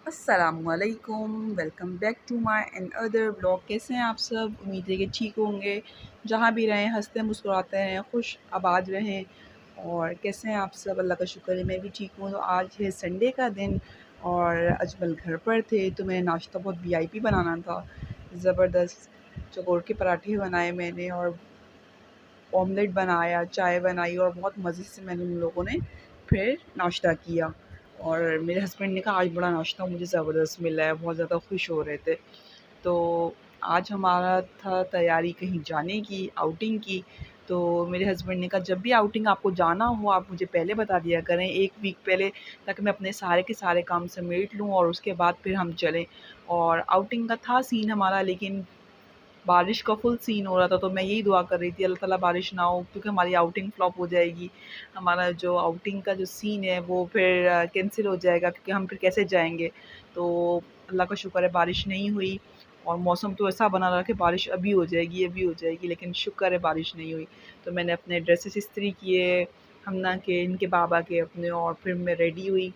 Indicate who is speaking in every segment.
Speaker 1: अस्सलामुअलैकुम, welcome back to my and other blog. कैसे हैं आप सब? उम्मीद है कि ठीक होंगे। जहाँ भी रहें हंसते मुस्कुराते रहें, खुश आबाद रहें। और कैसे हैं आप सब? अल्लाह का शुक्र है मैं भी ठीक हूँ। तो आज है संडे का दिन और अजमल घर पर थे, तो मैंने नाश्ता बहुत वीआईपी बनाना था। ज़बरदस्त चकोर के पराठे बनाए मैंने और ऑमलेट बनाया, चाय बनाई और बहुत मज़े से मैंने उन लोगों ने फिर नाश्ता किया। और मेरे हस्बैंड ने कहा आज बड़ा नाश्ता मुझे ज़बरदस्त मिला है, बहुत ज़्यादा खुश हो रहे थे। तो आज हमारा था तैयारी कहीं जाने की, आउटिंग की। तो मेरे हस्बैंड ने कहा जब भी आउटिंग आपको जाना हो आप मुझे पहले बता दिया करें, 1 वीक पहले, ताकि मैं अपने सारे के सारे काम समेट लूँ और उसके बाद फिर हम चलें। और आउटिंग का था सीन हमारा, लेकिन बारिश का फुल सीन हो रहा था, तो मैं यही दुआ कर रही थी अल्लाह ताला बारिश ना हो, क्योंकि हमारी आउटिंग फ्लॉप हो जाएगी। हमारा जो आउटिंग का जो सीन है वो फिर कैंसिल हो जाएगा, क्योंकि हम फिर कैसे जाएँगे। तो अल्लाह का शुक्र है बारिश नहीं हुई और मौसम तो ऐसा बना रहा कि बारिश अभी हो जाएगी, अभी हो जाएगी, लेकिन शुक्र है बारिश नहीं हुई। तो मैंने अपने ड्रेसेस इस्त्री किए, हमना के, इनके बाबा के अपने, और फिर मैं रेडी हुई।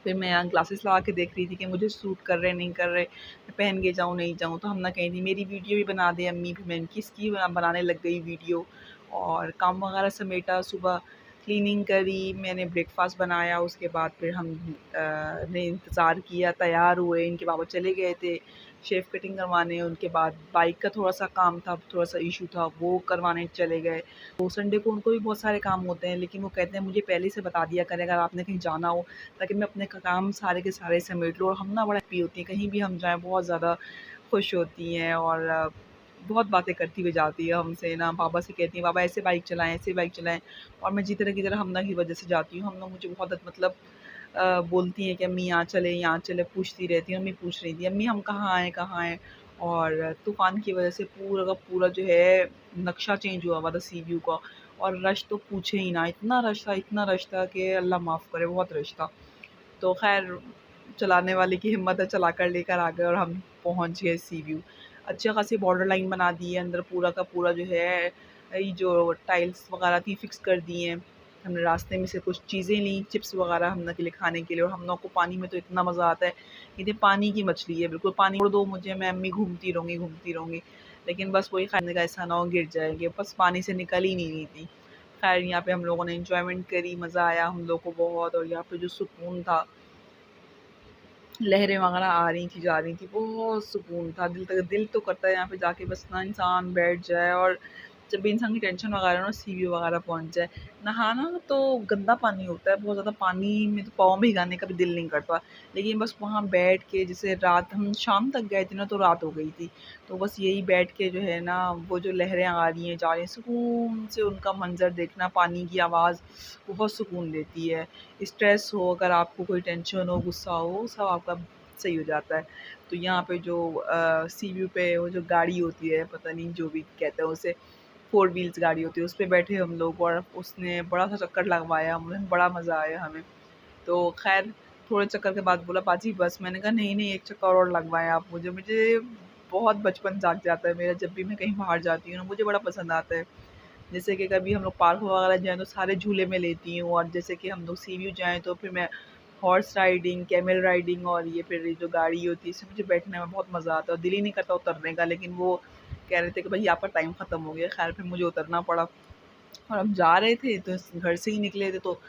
Speaker 1: फिर मैं यहाँ ग्लासेस लगा के देख रही थी कि मुझे सूट कर रहे नहीं कर रहे, मैं पहन के जाऊँ नहीं जाऊँ। तो हम ना कहीं थी मेरी वीडियो भी बना दे अम्मी, फिर मैं इनकी इसकी बनाने लग गई वीडियो। और काम वगैरह समेटा, सुबह क्लीनिंग करी, मैंने ब्रेकफास्ट बनाया, उसके बाद फिर हम ने इंतज़ार किया, तैयार हुए, इनके बाबा चले गए थे शेव कटिंग करवाने। उनके बाद बाइक का थोड़ा-सा काम था, थोड़ा-सा इशू था, वो करवाने चले गए। तो संडे को उनको भी बहुत सारे काम होते हैं, लेकिन वो कहते हैं मुझे पहले से बता दिया करें अगर आपने कहीं जाना हो, ताकि मैं अपने काम सारे के सारे समेट लूँ। और हम ना बड़ा हैप्पी होती हैं, कहीं भी हम जाएँ बहुत ज़्यादा खुश होती हैं और बहुत बातें करती हुई जाती है हमसे ना। पापा से कहती हैं पापा ऐसे बाइक चलाएँ, ऐसे बाइक चलाएँ। और मैं जिस तरह की तरह हमना की वजह से जाती हूँ, हमना मुझे बहुत मतलब बोलती हैं कि अम्मी यहाँ चले, पूछती रहती हैं। अम्मी पूछ रही थी अम्मी हम कहाँ आएँ, कहाँ आएँ? और तूफ़ान की वजह से पूरा का पूरा जो है नक्शा चेंज हुआ हुआ था सी व्यू का। और रश तो पूछे ही ना, इतना रश था कि अल्लाह माफ़ करे, बहुत रश था। तो ख़ैर चलाने वाले की हिम्मत है, चलाकर लेकर आ गए और हम पहुँच गए सी व्यू। अच्छी खासी बॉर्डर लाइन बना दी है, अंदर पूरा का पूरा जो है ये जो टाइल्स वग़ैरह थी फिक्स कर दी हैं। हमने रास्ते में से कुछ चीज़ें ली, चिप्स वग़ैरह हमना के लिए खाने के लिए। और हम लोग को पानी में तो इतना मज़ा आता है, ये पानी की मछली है बिल्कुल, पानी छोड़ दो मुझे, मैं अम्मी घूमती रहूँगी, घूमती रहूँगी। लेकिन बस वही खाने का ऐसा ना हो गिर जाएँगे, बस पानी से निकल ही नहीं रही थी। ख़ैर यहाँ पे हम लोगों ने एन्जॉयमेंट करी, मज़ा आया हम लोग को बहुत। और यहाँ पे जो सुकून था, लहरें वगैरह आ रही थी, जा रही थी, बहुत सुकून था। दिल तो करता है यहाँ पे जाके बस ना इंसान बैठ जाए और जब भी इंसान की टेंशन वगैरह ना सी व्यू वगैरह पहुँच जाए। नहाना तो गंदा पानी होता है, बहुत ज़्यादा पानी में तो पाँव भिगाने का भी दिल नहीं करता। लेकिन बस वहाँ बैठ के, जैसे रात हम शाम तक गए थे ना तो रात हो गई थी। तो बस यही बैठ के जो है ना, वो जो लहरें आ रही हैं, जा रही हैं, सुकून से उनका मंज़र देखना, पानी की आवाज़ बहुत सुकून देती है। स्ट्रेस हो, अगर आपको कोई टेंशन हो, गुस्सा हो, सब आपका सही हो जाता है। तो यहाँ पे जो सी व्यू पे वो जो गाड़ी होती है, पता नहीं जो भी कहते हैं उसे, 4 व्हील्स गाड़ी होती है, उस पे बैठे हम लोग और उसने बड़ा-सा चक्कर लगवाया हमें, बड़ा मज़ा आया हमें। तो ख़ैर थोड़े चक्कर के बाद बोला बाजी बस, मैंने कहा नहीं-नहीं 1 चक्कर और लगवाएँ आप मुझे। मुझे बहुत बचपन जाग जाता है मेरा जब भी मैं कहीं बाहर जाती हूँ ना, मुझे बड़ा पसंद आता है। जैसे कि कभी हम लोग पार्क वगैरह जाएँ तो सारे झूले मैं लेती हूँ, और जैसे कि हम लोग सी व्यू जाएँ तो फिर मैं हॉर्स राइडिंग, कैमल राइडिंग और ये फिर ये जो गाड़ी होती है इसमें मुझे बैठने में बहुत मज़ा आता है और दिल ही नहीं करता उतरने का, लेकिन वो कह रहे थे कि भई आपका टाइम ख़त्म हो गया। ख़ैर फिर मुझे उतरना पड़ा। और हम जा रहे थे तो घर से ही निकले थे तो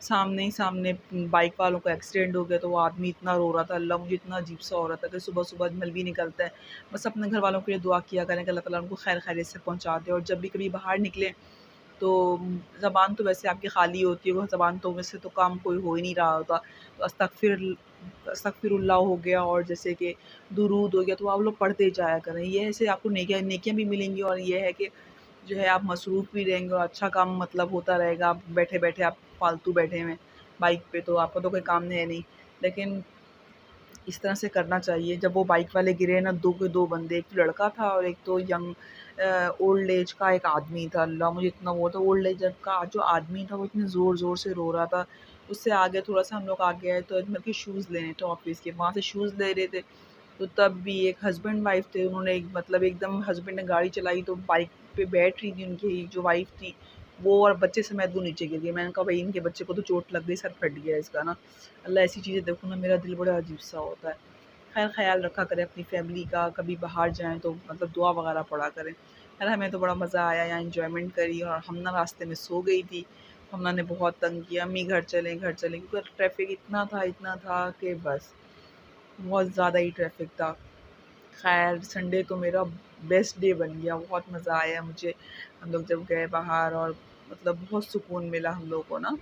Speaker 1: सामने ही सामने बाइक वालों का एक्सीडेंट हो गया। तो वो आदमी इतना रो रहा था, अल्लाह मुझे इतना अजीब-सा हो रहा था कि सुबह-सुबह अजमल भी निकलता है। बस अपने घर वालों के लिए दुआ किया करें कि अल्लाह ताला उनको खैर खैरियत से पहुँचा दे। और जब भी कभी बाहर निकले तो ज़बान तो वैसे आपकी खाली होती है, वो ज़बान तो वैसे तो काम कोई हो ही नहीं रहा होता। तो अस्तगफिरुल्लाह हो गया और जैसे कि दुरूद हो गया, तो आप लोग पढ़ते जाया करें। ये ऐसे आपको नेकियाँ नेकियाँ भी मिलेंगी और ये है कि जो है आप मसरूफ़ भी रहेंगे और अच्छा काम मतलब होता रहेगा। आप बैठे-बैठे आप फालतू बैठे हैं बाइक पे, तो आपका तो कोई काम है नहीं। लेकिन इस तरह से करना चाहिए। जब वो बाइक वाले गिरे ना, 2 के 2 बंदे, एक तो लड़का था और एक तो यंग ओल्ड एज का एक आदमी था। अल्लाह मुझे इतना वो था, ओल्ड एज का जो आदमी था वो इतने ज़ोर-ज़ोर से रो रहा था। उससे आगे थोड़ा-सा हम लोग आगे आए तो अजमल के शूज़ लेने थे ऑफ़िस के, वहाँ से शूज़ ले रहे थे। तो तब भी एक हस्बैंड वाइफ़ थे, उन्होंने एक मतलब एकदम हस्बैंड ने गाड़ी चलाई तो बाइक पे बैठ रही थी उनकी जो वाइफ़ थी, वो और बच्चे समेत वो नीचे गिर गई। मैंने कहा भाई इनके बच्चे को तो चोट लग गई, सर फट गया इसका ना। अल्लाह ऐसी चीज़ें देखो ना, मेरा दिल बड़ा अजीब-सा होता है। खैर ख़्याल रखा करें अपनी फ़ैमिली का, कभी बाहर जाएँ तो मतलब दुआ वग़ैरह पढ़ा करें। खैर हमें तो बड़ा मज़ा आया, यहाँ एन्जॉयमेंट करी और हम ना रास्ते में सो गई थी। मम्मा ने बहुत तंग किया, अम्मी घर चलें, क्योंकि ट्रैफ़िक इतना था कि बस बहुत ज़्यादा ही ट्रैफ़िक था। ख़ैर संडे तो मेरा बेस्ट डे बन गया, बहुत मज़ा आया मुझे। हम लोग जब गए बाहर और मतलब बहुत सुकून मिला हम लोगों को ना,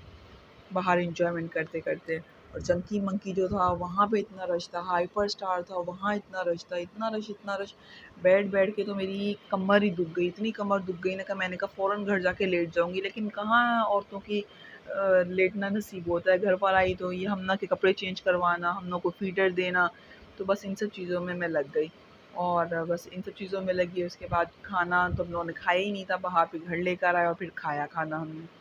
Speaker 1: बाहर एन्जॉयमेंट करते-करते। और चंकी मंकी जो था वहाँ पे इतना रश था, हाइपर स्टार था वहाँ इतना रश था, इतना रश, बैठ-बैठ के तो मेरी कमर ही दुख गई, इतनी कमर दुख गई ना कि मैंने कहा फ़ौरन घर जाके लेट जाऊँगी, लेकिन कहाँ औरतों की लेटना नसीब होता है। घर पर आई तो ये हमना के कपड़े चेंज करवाना, हमना को फ़ीडर देना, तो बस इन सब चीज़ों में मैं लग गई। और बस इन सब चीज़ों में लगी, उसके बाद खाना तो हम लोगों ने खाया ही नहीं था, बाहर पे घर लेकर आए और फिर खाया खाना हमने।